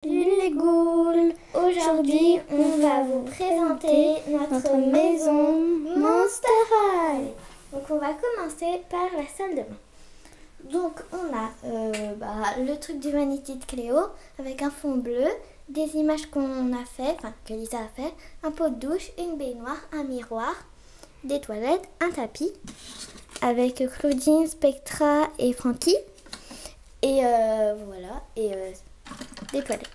Salut les ghouls! Aujourd'hui, on va vous présenter notre maison Monster High. Donc, on va commencer par la salle de bain. Donc, on a le truc d'humanité de Cléo avec un fond bleu, des images qu'on a fait, enfin que Lisa a fait, un pot de douche, une baignoire, un miroir, des toilettes, un tapis avec Claudine, Spectra et Frankie. Et voilà, et des toilettes.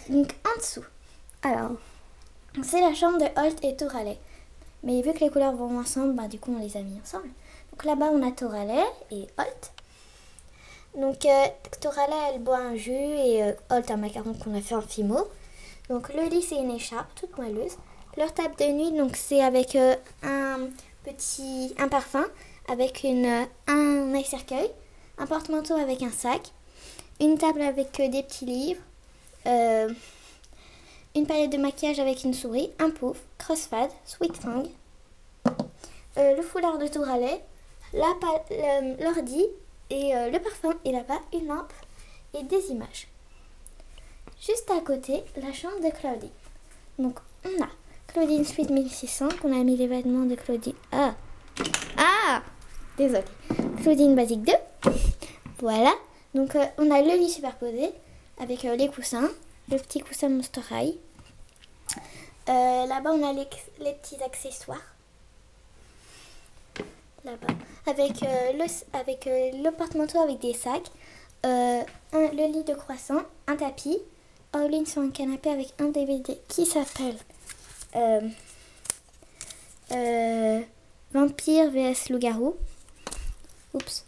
Donc en dessous, alors c'est la chambre de Holt et Toralet. Mais vu que les couleurs vont ensemble, du coup on les a mis ensemble. Donc là-bas on a Toralet et Holt. Donc Toralet elle boit un jus et Holt un macaron qu'on a fait en fimo. Donc le lit c'est une écharpe toute moelleuse. Leur table de nuit donc c'est avec un parfum avec un cercueil, un porte-manteau avec un sac, une table avec des petits livres, une palette de maquillage avec une souris, un pouf, crossfade, sweet fang, le foulard de Touralet, l'ordi et le parfum et là-bas une lampe et des images. Juste à côté, la chambre de Claudine. Donc on a Claudine Suite 1600 qu'on a mis les vêtements de Claudine. Désolée. Claudine Basique 2. Voilà. Donc on a le lit superposé avec les coussins, le petit coussin Monster High. Là-bas on a les petits accessoires. Là-bas. Avec le porte-manteau avec des sacs, le lit de croissant, un tapis, Pauline sur un canapé avec un DVD qui s'appelle Vampire vs Loup-garou. Oups.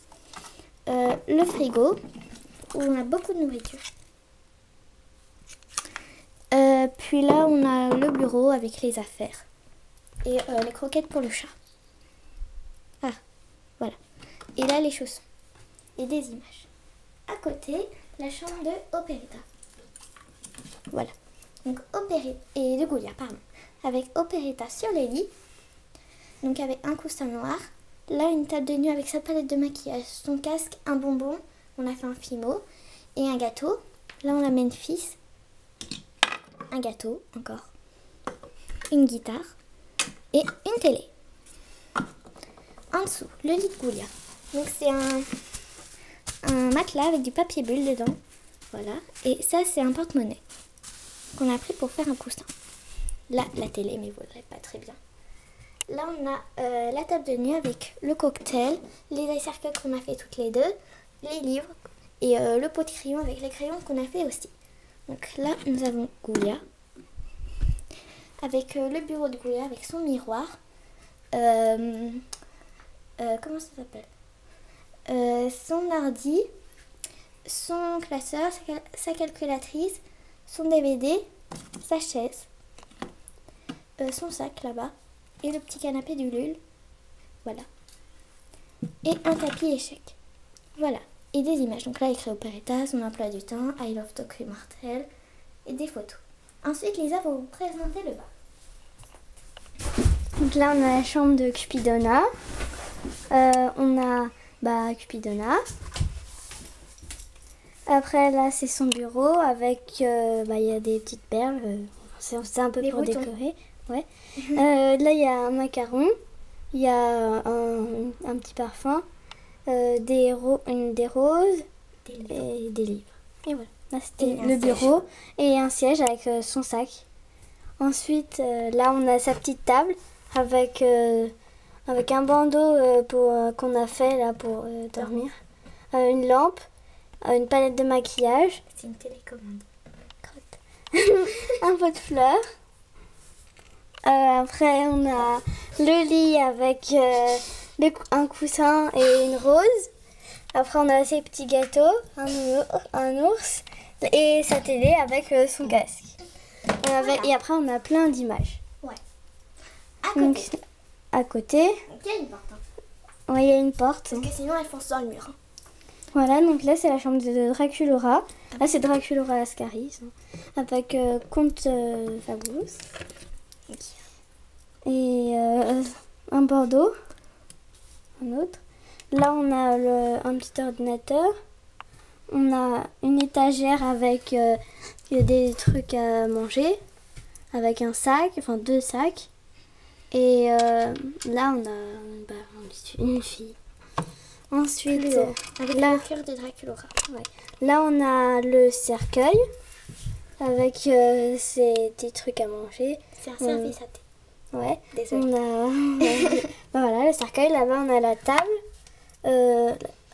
Le frigo où on a beaucoup de nourriture. Puis là on a le bureau avec les affaires et les croquettes pour le chat. Voilà. Et là les chaussons et des images. À côté, la chambre de Opérita. Voilà. Donc Opérita et de Goulia, pardon. Avec Opérita sur les lits. Donc avec un coussin noir. Là une table de nuit avec sa palette de maquillage, son casque, un bonbon. On a fait un fimo et un gâteau. Là on a Memphis. Un gâteau encore. Une guitare et une télé. En dessous, le lit de Goulia. Donc c'est un matelas avec du papier bulle dedans. Voilà. Et ça c'est un porte-monnaie qu'on a pris pour faire un coussin. Là la télé mais vous ne verrez pas très bien. Là on a la table de nuit avec le cocktail, les cercueils qu'on a fait toutes les deux, les livres et le pot de crayon avec les crayons qu'on a fait aussi. Donc là nous avons Goulia avec le bureau de Goulia avec son miroir. Comment ça s'appelle, son ordi, son classeur, sa calculatrice, son DVD, sa chaise, son sac là-bas et le petit canapé du Lul. Voilà. Et un tapis échec. Voilà. Et des images. Donc là, écrit Opérita, son emploi du temps, I love Tokyo Martel et des photos. Ensuite, Lisa va vous présenter le bas. Donc là, on a la chambre de Cupidona. On a Cupidona. Après, là, c'est son bureau avec... il y a des petites perles. C'est un peu pour décorer. Ouais. Là, il y a un macaron. Il y a un petit parfum. Des roses. Et des livres. Et voilà. Là, c'était le bureau. Et un siège avec son sac. Ensuite, là, on a sa petite table avec un bandeau qu'on a fait là pour dormir. Une lampe, une palette de maquillage. C'est une télécommande. Un pot de fleurs. Après, on a le lit avec un coussin et une rose. Après, on a ses petits gâteaux, un ours et sa télé avec son casque. Et après, on a plein d'images. Ouais. À côté. Donc, il y a une porte. Ouais, il y a une porte. Parce que sinon, elle fonce dans le mur. Voilà, donc là, c'est la chambre de Draculora. Là, c'est Draculora Ascaris. Avec Comte Fabius. Et un Bordeaux. Un autre. Là, on a un petit ordinateur. on a une étagère avec des trucs à manger, avec un sac, enfin 2 sacs. Et là, on a une fille. Ensuite, avec là, le cœur de Draculaura. Ouais. Là, on a le cercueil avec ces petits trucs à manger. C'est un service à thé. Ouais. Désolée. Voilà, le cercueil. Là-bas, on a la table.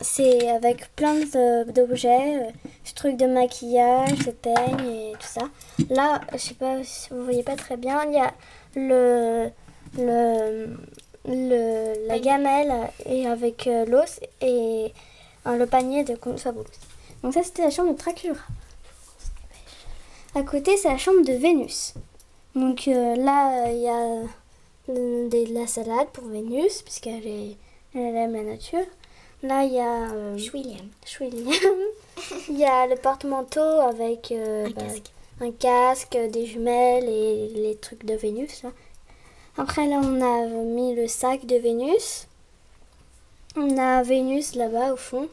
C'est avec plein d'objets, ce truc de maquillage, de peigne et tout ça. Là, je sais pas si vous voyez pas très bien, il y a la gamelle et avec l'os et le panier de Comte Fabuloos. Donc ça, c'était la chambre de Draculaura. À côté, c'est la chambre de Vénus. Donc là, il y a de la salade pour Vénus, puisqu'elle aime la nature. Là, il y a William. Il y a le porte-manteau avec un casque, des jumelles et les trucs de Vénus. Là. Après, là, on a mis le sac de Vénus. On a Vénus là-bas au fond,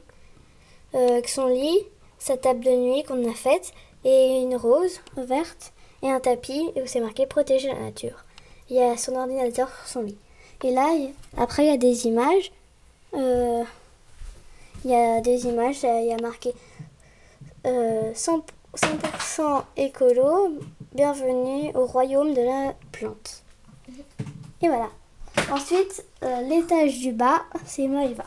avec son lit, sa table de nuit qu'on a faite, et une rose verte, et un tapis où c'est marqué « Protéger la nature ». Il y a son ordinateur sur son lit. Et là, après, il y a des images. Il y a marqué 100% écolo, bienvenue au royaume de la plante. Et voilà. Ensuite, l'étage du bas, c'est Maëva.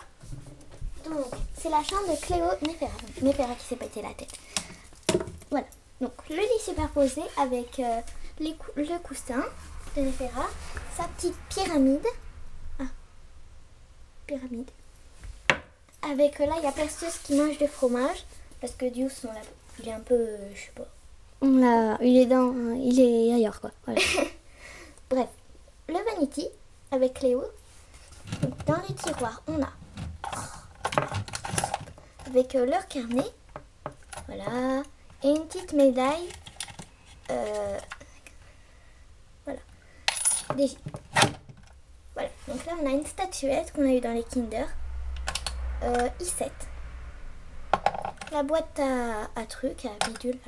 Donc, c'est la chambre de Cléo Néfera. Néfera qui s'est pété la tête. Voilà. Donc, le lit superposé avec le coussin de Néfera, sa petite pyramide. Pyramide. Avec là, il y a Perseus qui mange du fromage. Parce que Dieu, il est un peu, je sais pas. Il est ailleurs, quoi. Voilà. Bref. Le vanity avec Cléo. Donc, dans les tiroirs, on a avec leur carnet. Voilà. Et une petite médaille. Voilà. Voilà. Donc là, on a une statuette qu'on a eue dans les Kinder. I7. La boîte à trucs, à bidules,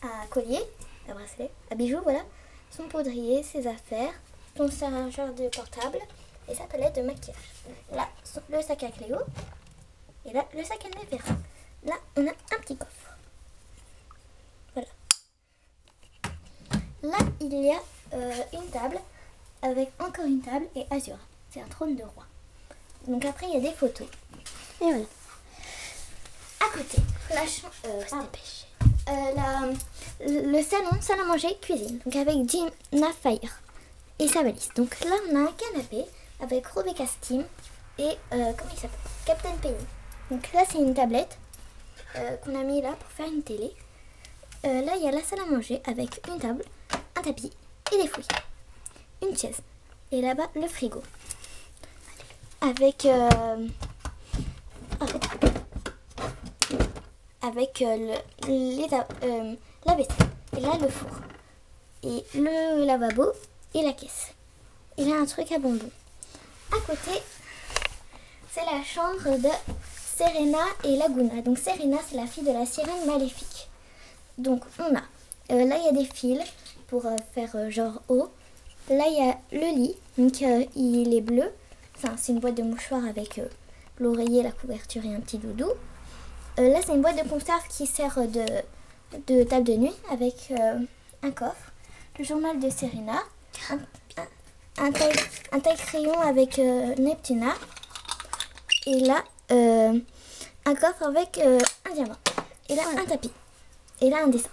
à collier, à bracelet, à bijoux, voilà. Son poudrier, ses affaires, son chargeur de portable et sa palette de maquillage. Là, le sac à Cléo. Et là, le sac à Néfera. Là, on a un petit coffre. Voilà. Là, il y a une table avec encore une table et Azura. C'est un trône de roi. Donc après, il y a des photos. Et voilà. À côté, le salon, salle à manger, cuisine. Donc avec Gina Fire et sa valise. Donc là, on a un canapé avec Rebecca Steam et comment il s'appelle, Captain Penny. Donc là, c'est une tablette qu'on a mis là pour faire une télé. Là, il y a la salle à manger avec une table, un tapis et des fouilles. Une chaise. Et là-bas, le frigo. Avec la vaisselle. Et là, le four. Et le lavabo et la caisse. Il y a un truc à bonbons. À côté, c'est la chambre de Serena et Laguna. Donc Serena, c'est la fille de la sirène maléfique. Donc on a, là il y a des fils pour faire genre eau. Là il y a le lit, donc il est bleu. Enfin, c'est une boîte de mouchoirs avec l'oreiller, la couverture et un petit doudou. Là c'est une boîte de conserve qui sert de table de nuit avec un coffre, le journal de Serena, un taille-crayon avec Neptuna. Et là, un coffre avec un diamant. Et là, un tapis. Et là, un dessin.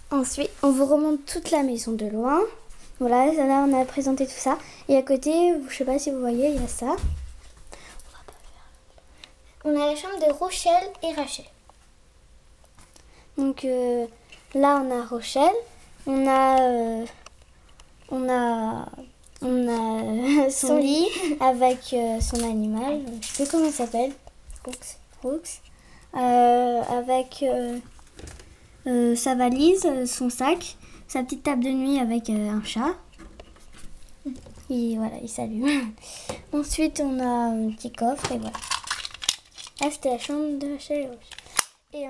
Ensuite, on vous remonte toute la maison de loin. Voilà, là, on a présenté tout ça. Et à côté, je sais pas si vous voyez, il y a ça. On a la chambre de Rochelle et Rachel. Donc là, on a Rochelle. On a son lit avec son animal, je sais plus comment il s'appelle, Brooks. Avec sa valise, son sac, sa petite table de nuit avec un chat. Et voilà, il s'allume. Ensuite, on a un petit coffre et voilà. Là, c'était la chambre de Rachel et Rochelle. Et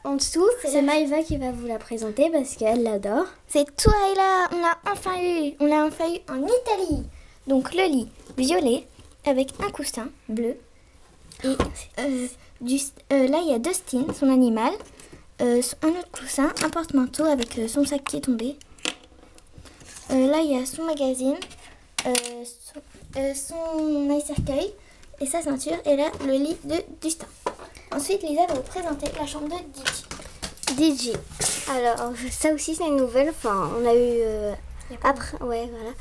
en dessous, c'est Maëva qui va vous la présenter parce qu'elle l'adore. C'est Twyla, on l'a enfin eu en Italie. Donc le lit violet avec un coussin bleu. Et là il y a Dustin, son animal, un autre coussin, un porte-manteau avec son sac qui est tombé. Là il y a son magazine, son ice-cercueil et sa ceinture. Et là le lit de Dustin. Ensuite, Lisa va vous présenter la chambre de DJ. Alors, ça aussi, c'est une nouvelle. Enfin, on a eu après. Ouais, voilà.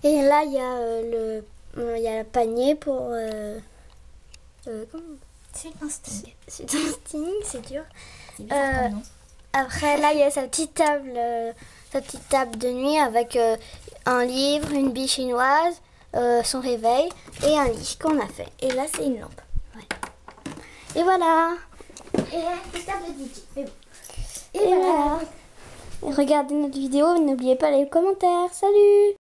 Et là, il y a le panier pour. C'est un sting. C'est un sting, c'est dur. Après, là, il y a sa petite table de nuit avec un livre, une bille chinoise, son réveil et un lit qu'on a fait. Et là, c'est une lampe. Et voilà. Et là, une table de DJ. Mais bon. Et voilà. Regardez notre vidéo, n'oubliez pas les commentaires. Salut!